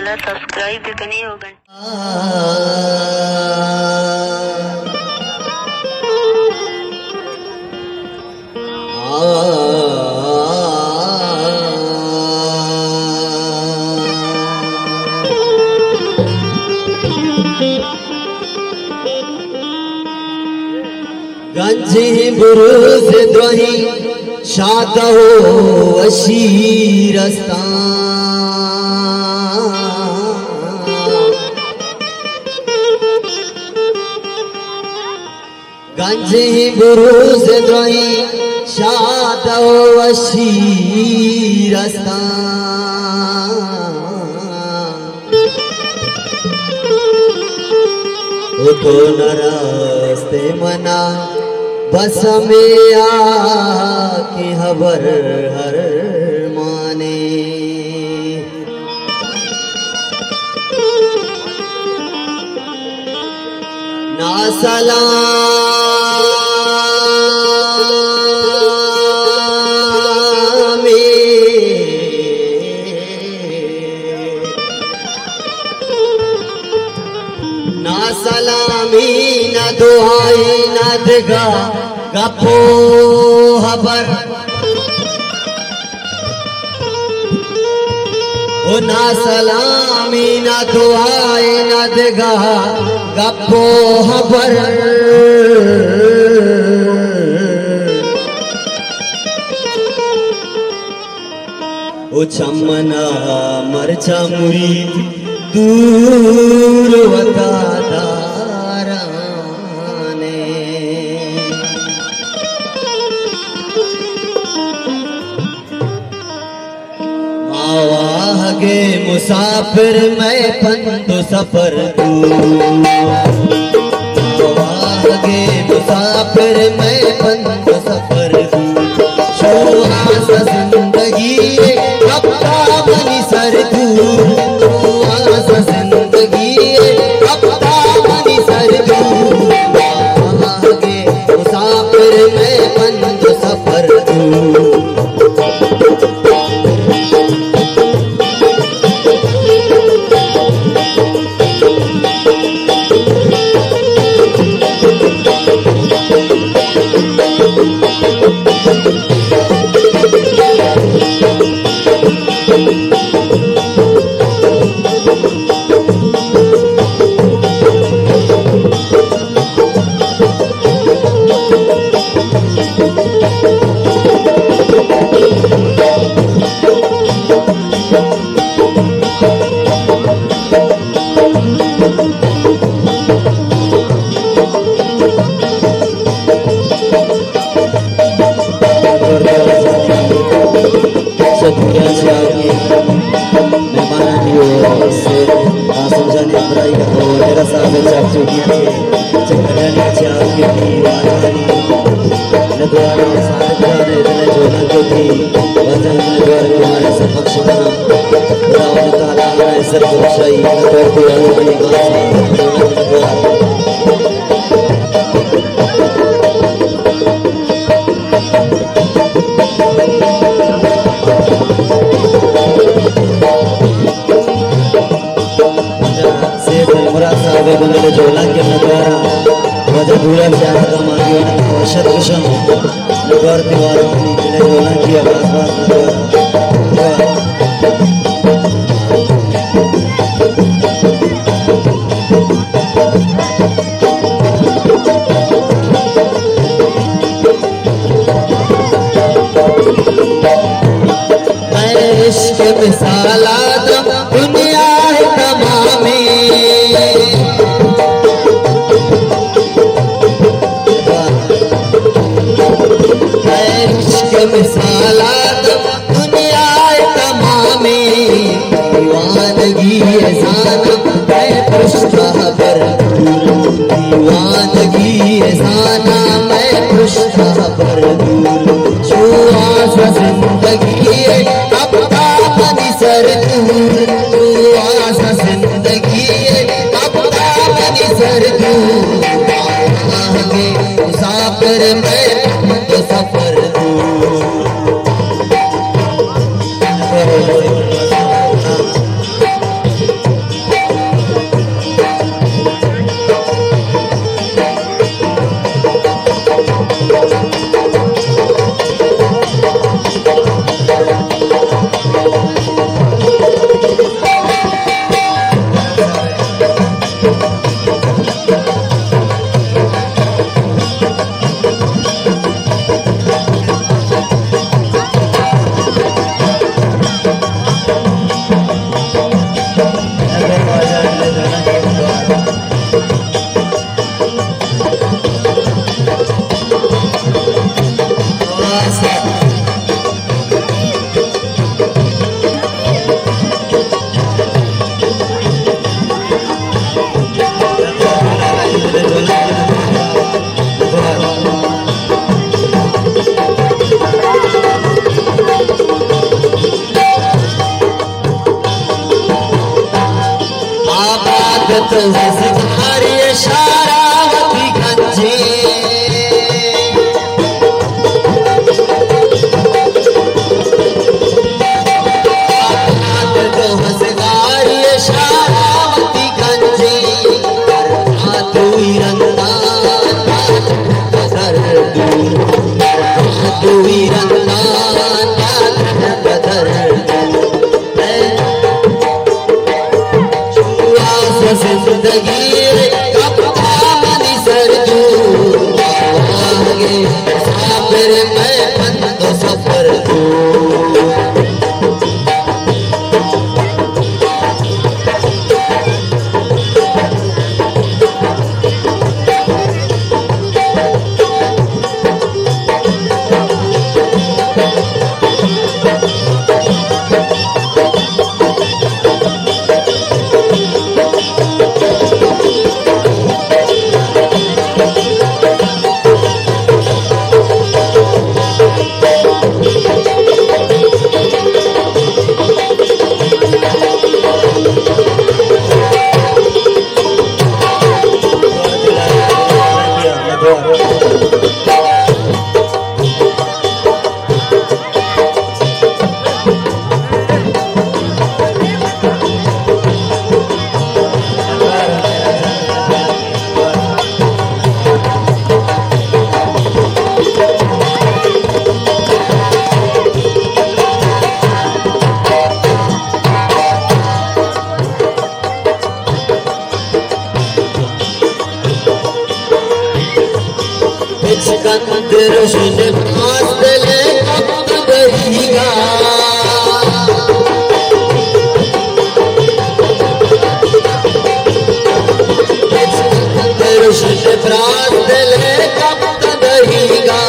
Channel subscribe भी करनी होगा। गंजी बुरुज द्रोही शाद हो अशीरस्तान गंजी बुरुज द्रोही शाद हो अशीरस्तान तो नरस्ते मना बस में आके हबर हर माने ना सलामी ना सलामी ना दुआई ना दिगा गपो हबर ओ ना सलामी ना दुआई ना दिगा गपो हबर ओ चमना मरचा मुरी दूर वतादा आवागे मुसाफिर मैं पंदो सफर आवागे मुसाफिर मैं पंदो सफर शोआसा जिंदगी अपना बनी सर तू शोआसा जिंदगी अपना बनी सर तू आवागे मुसाफिर मैं पंदो सफर दुनिया तमामे मिसालात दुनिया तमामे दीवानगी एहसान है पुष्टा पर दीवानगी एहसान मैं पुष्टा पर जो आशा जिंदगी अपना बनी सर दूर जो आशा जिंदगी अपना बनी सर दूर मुसाफिर मैं तो सफर स्वागत है सितारे शारावती गंजे स्वागत है सितारे शारावती गंजे दुई रंगा बदर दुई रंगा बदर जिंदगी कप्तानी सरजू आगे साबिर मैं बंद सफर दू सिकंदर से फासले कब बढ़ेगा सिकंदर से फासले कब बढ़ेगा